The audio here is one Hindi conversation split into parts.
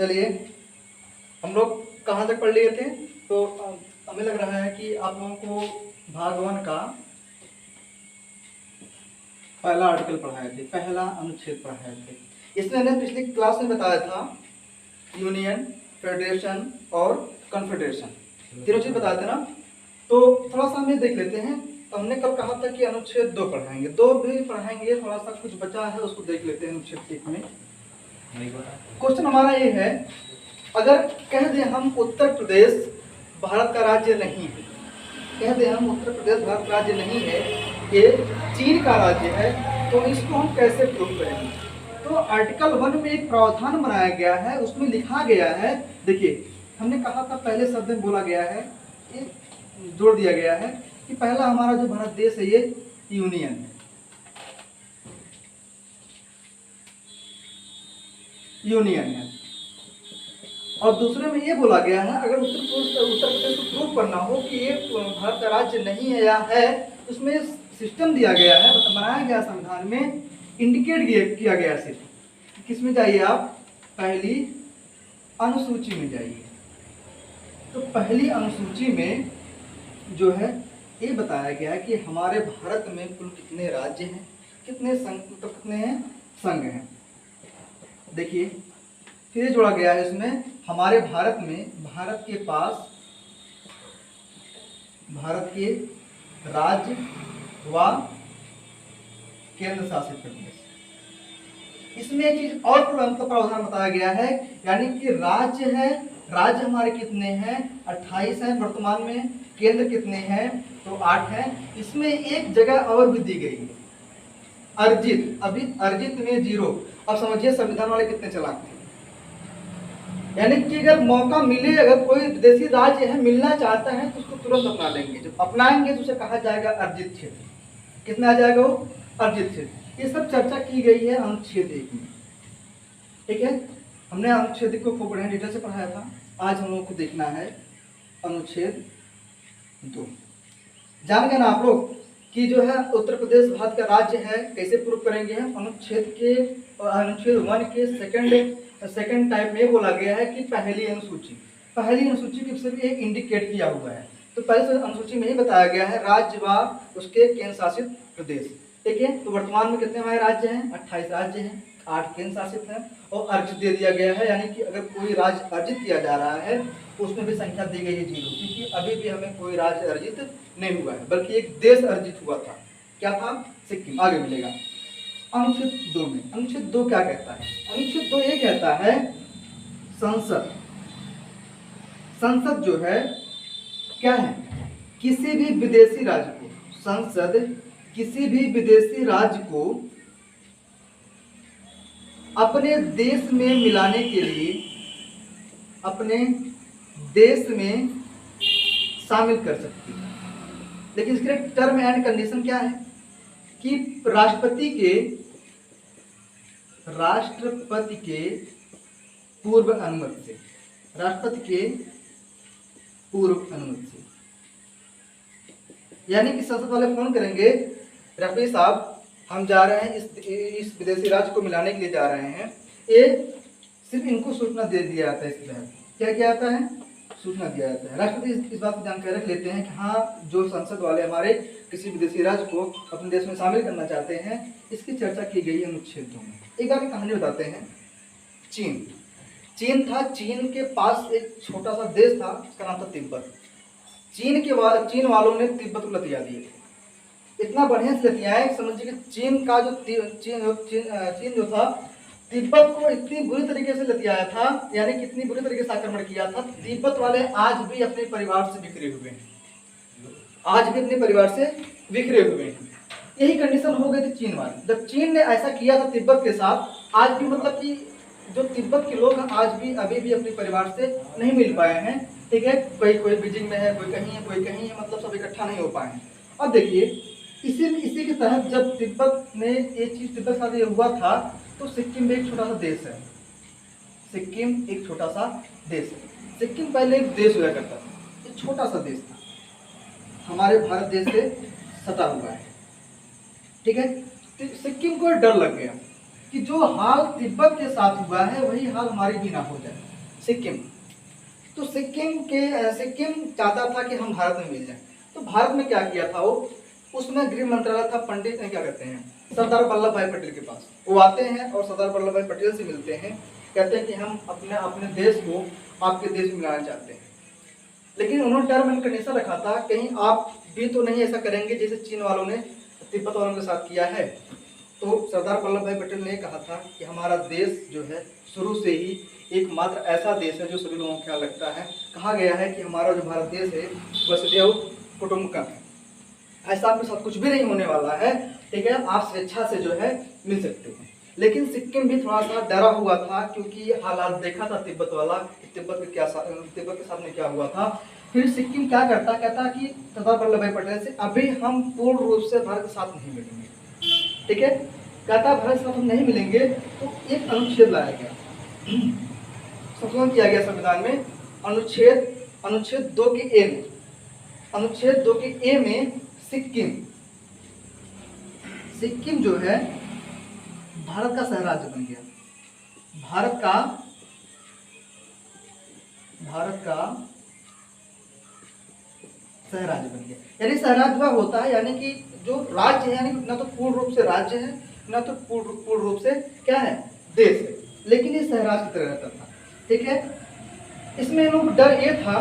चलिए, हम लोग कहाँ तक पढ़ लिए थे? तो हमें लग रहा है कि आप लोगों को भाग 1 का पहला आर्टिकल पढ़ाए थे, पहला अनुच्छेद पढ़ाए थे। इसमें हमने पिछली क्लास में बताया था यूनियन, फेडरेशन और कॉन्फेडरेशन, तीनों चीज बताए थे ना। तो थोड़ा सा हम ये देख लेते हैं। तो हमने कल कहा था कि अनुच्छेद 2 पढ़ाएंगे, 2 भी पढ़ाएंगे, थोड़ा सा कुछ बचा है उसको देख लेते हैं। अनुच्छेद 1 में क्वेश्चन हमारा ये है, अगर कह दें हम उत्तर प्रदेश भारत का राज्य नहीं है, कह दें हम उत्तर प्रदेश भारत का राज्य नहीं है, ये चीन का राज्य है, तो इसको हम कैसे प्रूव करेंगे? तो आर्टिकल 1 में एक प्रावधान बनाया गया है, उसमें लिखा गया है, देखिए हमने कहा था पहले शब्द में बोला गया है, ये जोड़ दिया गया है कि पहला हमारा जो भारत देश है ये यूनियन है, यूनियन है। और दूसरे में ये बोला गया है, अगर उत्तर प्रदेश को प्रूव करना हो कि ये भारत का राज्य नहीं है या है, उसमें सिस्टम दिया गया है, बनाया गया संविधान में, इंडिकेट किया गया सिर्फ। किसमें जाइए आप? पहली अनुसूची में जाइए। तो पहली अनुसूची में जो है ये बताया गया है कि हमारे भारत में कुल कितने राज्य हैं, कितने संघ, तो कितने हैं संघ हैं। देखिए फिर जोड़ा गया है इसमें, हमारे भारत में, भारत के पास भारत के राज्य व केंद्र शासित प्रदेश। इसमें एक चीज और प्रावधान बताया गया है, यानी कि राज्य है, राज्य हमारे कितने हैं? 28 हैं वर्तमान में। केंद्र कितने हैं? तो 8 हैं। इसमें एक जगह और भी दी गई है, अर्जित। अभी अर्जित में 0। अब समझिए संविधान वाले कितने चालाक थे, यानी कि अगर मौका मिले, अगर कोई विदेशी राज्य है मिलना चाहता है तो उसको तुरंत अपना लेंगे। जब अपनाएंगे तो उसे कहा जाएगा अर्जित क्षेत्र। कितना आ जाएगा वो? अर्जित क्षेत्र। ये सब चर्चा की गई है अनुच्छेद 1 में, ठीक है। हमने अनुच्छेद 1 को खूब बढ़िया डिटेल से पढ़ाया था। आज हम लोगों को देखना है अनुच्छेद 2। जान गए ना आप लोग कि जो है उत्तर प्रदेश भारत का राज्य है, कैसे प्रूव करेंगे हम? अनुच्छेद 1 के सेकंड टाइप में बोला गया है कि पहली अनुसूची की सिर्फ एक इंडिकेट किया हुआ है। तो पहली अनुसूची में ही बताया गया है राज्य व उसके केंद्र शासित प्रदेश, ठीक है। तो वर्तमान में कितने हमारे राज्य हैं? 28 राज्य हैं, 8 केंद्र शासित हैं और अर्जित दे दिया गया है, यानी कि अगर कोई राज्य अर्जित किया जा रहा है तो उसमें भी संख्या दी गई है 0, क्योंकि अभी भी हमें कोई राज्य अर्जित नहीं हुआ है, बल्कि एक देश अर्जित हुआ था। क्या था? सिक्किम। आगे मिलेगा अनुच्छेद 2 में। अनुच्छेद 2 क्या कहता है? अनुच्छेद 2 ये कहता है संसद, संसद जो है क्या है? किसी भी विदेशी राज्य को, संसद किसी भी विदेशी राज्य को अपने देश में मिलाने के लिए, अपने देश में शामिल कर सकती है। लेकिन इसके टर्म एंड कंडीशन क्या है? कि राष्ट्रपति के पूर्व अनुमति से, राष्ट्रपति के पूर्व अनुमति से। यानी कि संसद वाले फोन करेंगे, राष्ट्रपति साहब हम जा रहे हैं इस विदेशी राज्य को मिलाने के लिए जा रहे हैं, ये सिर्फ इनको सूचना दे दिया जाता है। इसके तहत क्या किया जाता है? सूचना दिया जाता है। राष्ट्रपति इस बात की जानकारी रख लेते हैं कि हाँ, जो संसद वाले हमारे किसी विदेशी राज्य को अपने देश में शामिल करना चाहते हैं, इसकी चर्चा की गई है अनुच्छेद 2 में। एक बार की कहानी बताते हैं। चीन था, चीन के पास एक छोटा सा देश था, उसका नाम था तिब्बत। चीन वालों ने तिब्बत को लतिया दिए थे, इतना बढ़िया से लतियाए, समझिए कि चीन का जो चीन जो था तिब्बत को इतनी बुरी तरीके से लतियाया था, यानी कितनी बुरी तरीके से आक्रमण किया था। तिब्बत वाले आज भी अपने परिवार से बिखरे हुए हैं, आज भी अपने परिवार से बिखरे हुए हैं। यही कंडीशन हो गई थी चीन वाले। जब चीन ने ऐसा किया था तिब्बत के साथ, आज भी मतलब कि जो तिब्बत के लोग हैं आज भी अभी भी अपने परिवार से नहीं मिल पाए हैं, ठीक है। कोई बीजिंग में है, कोई कहीं है, कोई कहीं है, मतलब सब इकट्ठा नहीं हो पाए हैं। अब देखिए इसी के तहत जब तिब्बत में ये चीज तिब्बत साथ ये हुआ था, तो सिक्किम भी एक छोटा सा देश है। सिक्किम एक छोटा सा देश है। सिक्किम पहले एक देश हुआ करता था, एक छोटा सा देश था, हमारे भारत देश से सटा हुआ है, ठीक है। सिक्किम को डर लग गया कि जो हाल तिब्बत के साथ हुआ है वही हाल हमारे भी ना हो जाए। सिक्किम, तो सिक्किम चाहता था कि हम भारत में मिल जाए। तो भारत में क्या किया था वो, उसमें गृह मंत्रालय था, पंडित क्या कहते हैं, सरदार वल्लभ भाई पटेल के पास वो आते हैं और सरदार वल्लभ भाई पटेल से मिलते हैं, कहते हैं कि हम अपने अपने देश को आपके देश में मिलाना चाहते हैं। लेकिन उन्होंने टर्म एंड कंडीशन रखा था, कहीं आप भी तो नहीं ऐसा करेंगे जैसे चीन वालों ने तिब्बत वालों के साथ किया है। तो सरदार वल्लभ भाई पटेल ने कहा था कि हमारा देश जो है शुरू से ही एकमात्र ऐसा देश है जो सभी लोगों को ख्याल रखता है। कहा गया है कि हमारा जो भारत देश है वसुधैव कुटुंबकम है, ऐसा आपके साथ कुछ भी नहीं होने वाला है, ठीक है, आप स्वेच्छा से जो है मिल सकते हैं। लेकिन सिक्किम भी थोड़ा सा डरा हुआ था, क्योंकि हालात देखा था तिब्बत वाला, तिब्बत के सामने क्या हुआ था। फिर सिक्किम क्या करता, कहता कि सरदार वल्लभ भाई पटेल से अभी हम पूर्ण रूप से भारत के साथ नहीं मिलेंगे, ठीक है, कहता भारत के साथ हम नहीं मिलेंगे। तो एक अनुच्छेद लाया गया, संशोधन किया गया संविधान में, अनुच्छेद 2 के ए में, अनुच्छेद 2 के ए में सिक्किम जो है भारत का सहराज्य बन गया। भारत का सहराज्य बन गया। यानी सहराज्य वह होता है, यानी कि जो राज्य है, यानी न तो पूर्ण रूप से राज्य है, न तो पूर्ण रूप से क्या है, देश है, लेकिन ये सहराज्य की तरह रहता था, ठीक है। इसमें लोग डर ये था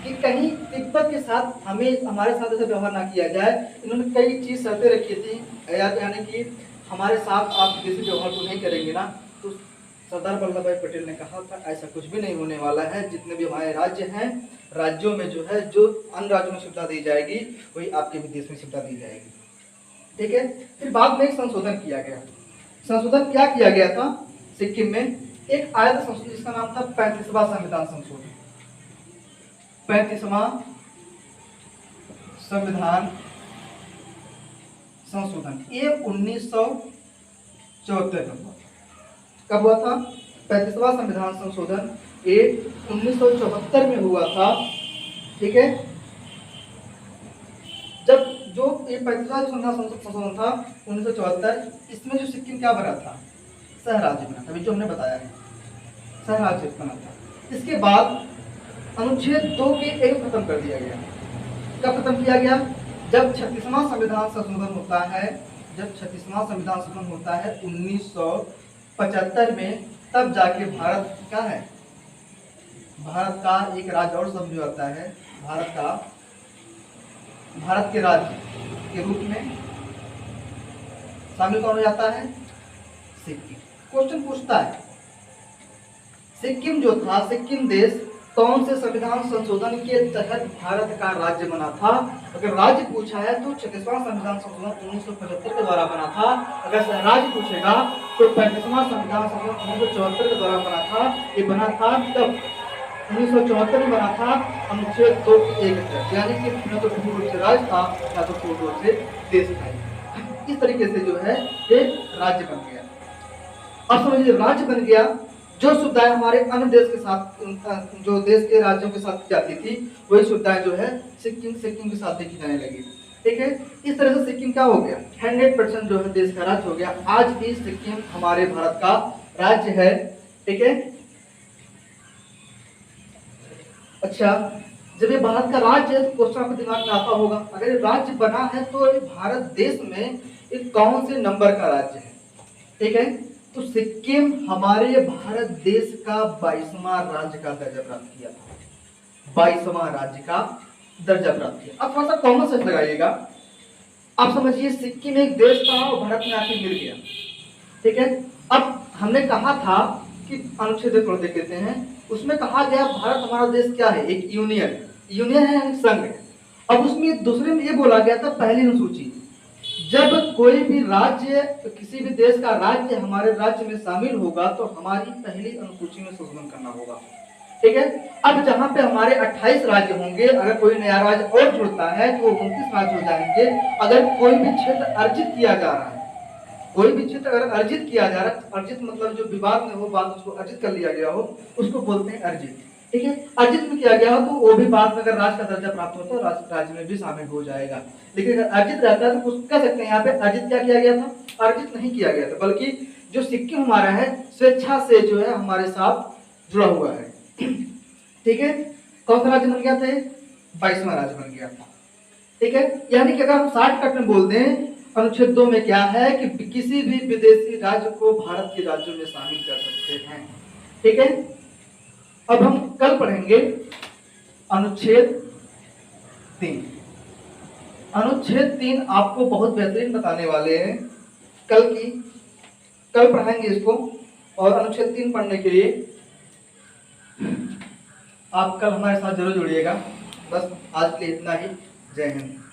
कि कहीं तिब्बत के साथ हमारे साथ ऐसा व्यवहार ना किया जाए। इन्होंने कई चीज शर्तें रखी थी, यानी कि हमारे साथ आप जैसे व्यवहार तो नहीं करेंगे ना। तो सरदार वल्लभ भाई पटेल ने कहा था ऐसा कुछ भी नहीं होने वाला है, जितने भी हमारे राज्य हैं, राज्यों में जो है जो अन्य राज्यों में सुविधा दी जाएगी वही आपके भी देश में सुविधा दी जाएगी, ठीक है। फिर बाद में एक संशोधन किया गया। संशोधन क्या किया गया था, सिक्किम में एक आया था संशोधन जिसका नाम था 35वां संविधान संशोधन। 35वां संविधान संशोधन ये 1974 में हुआ। कब हुआ था? 35वां संविधान संशोधन ये 1974 में हुआ था, ठीक है। जब जो ये 35वां संविधान संशोधन था 1974, इसमें जो सिक्किम क्या बना था, सहराज्य बना था, अभी जो हमने बताया है सहराज्य बना था। इसके बाद अनुच्छेद 2 के एक खत्म कर दिया गया। कब खत्म किया गया? जब 36वां संविधान संशोधन होता है, जब 36वां संविधान संशोधन होता है 1975 में, तब जाके भारत क्या है, भारत का एक राज्य और शब्द जो आता है, भारत के राज्य के रूप में शामिल कौन हो जाता है? सिक्किम। क्वेश्चन पूछता है सिक्किम जो था, सिक्किम देश कौन से संविधान संशोधन के तहत भारत का राज्य बना था? अगर राज्य पूछा है तो 36वां संविधान संशोधन 1975 के द्वारा बना था। अगर सहराज्य पूछेगा तो 35वां संविधान संशोधन 1974 के द्वारा बना था। ये बना था तब 1974 में बना था अनुच्छेद 2 के एक तहत, यानी कि न तो पूर्ण रूप से राज्य था या तो पूर्ण रूप से देश था। इस तरीके से जो है ये राज्य बन गया। अब समझिए राज्य बन गया, जो सुविधाएं हमारे अन्य देश के साथ, जो देश के राज्यों के साथ जाती थी, वही सुविधाएं जो है सिक्किम के साथ देखी जाने लगी, ठीक है। इस तरह से सिक्किम क्या हो गया, 100% जो है देश का राज्य हो गया। आज भी सिक्किम हमारे भारत का राज्य है, ठीक है। अच्छा, जब ये भारत का राज्य है तो क्वेश्चन आपके दिमाग में आता होगा, अगर ये राज्य बना है तो ये भारत देश में एक कौन से नंबर का राज्य है, ठीक है। तो सिक्किम हमारे भारत देश का 22वां राज्य का दर्जा प्राप्त किया था, 22वां राज्य का दर्जा प्राप्त किया। अब थोड़ा सा कॉमन सेंस लगाइएगा, आप समझिए सिक्किम एक देश था और भारत में आके मिल गया, ठीक है। अब हमने कहा था कि अनुच्छेद थोड़ा देख लेते हैं, उसमें कहा गया भारत हमारा देश क्या है, एक यूनियन है, संघ है। अब उसमें दूसरे में ये बोला गया था, पहली अनुसूची, जब कोई भी राज्य, किसी भी देश का राज्य हमारे राज्य में शामिल होगा तो हमारी पहली अनुसूची में संशोधन करना होगा, ठीक है। अब जहां पे हमारे 28 राज्य होंगे, अगर कोई नया राज्य और जुड़ता है तो वो 29 राज्य हो जाएंगे। अगर कोई भी क्षेत्र अर्जित किया जा रहा है, कोई भी क्षेत्र अगर अर्जित किया जा रहा है, अर्जित मतलब जो विवाद में हो, बात उसको अर्जित कर लिया गया हो, उसको बोलते हैं अर्जित, ठीक है। अर्जित में किया गया हो तो वो भी बाद में अगर राज्य का दर्जा प्राप्त होता है तो राज्य में भी शामिल हो जाएगा। लेकिन अगर अर्जित रहता है तो कुछ कह सकते हैं यहाँ पे अर्जित क्या किया गया था, अर्जित नहीं किया गया था, बल्कि जो सिक्किम हमारा है स्वेच्छा से जो है हमारे साथ जुड़ा हुआ है। ठीक है, कौन सा राज्य बन गया था? 22वां राज्य बन गया था। ठीक है, यानी कि अगर हम शॉर्टकट में बोल दें, अनुच्छेद 2 में क्या है कि किसी भी विदेशी राज्य को भारत के राज्यों में शामिल कर सकते हैं। ठीक है, अब हम कल पढ़ेंगे अनुच्छेद 3। अनुच्छेद 3 आपको बहुत बेहतरीन बताने वाले हैं। कल पढ़ाएंगे इसको, और अनुच्छेद 3 पढ़ने के लिए आप कल हमारे साथ जरूर जुड़िएगा। बस आज के लिए इतना ही। जय हिंद।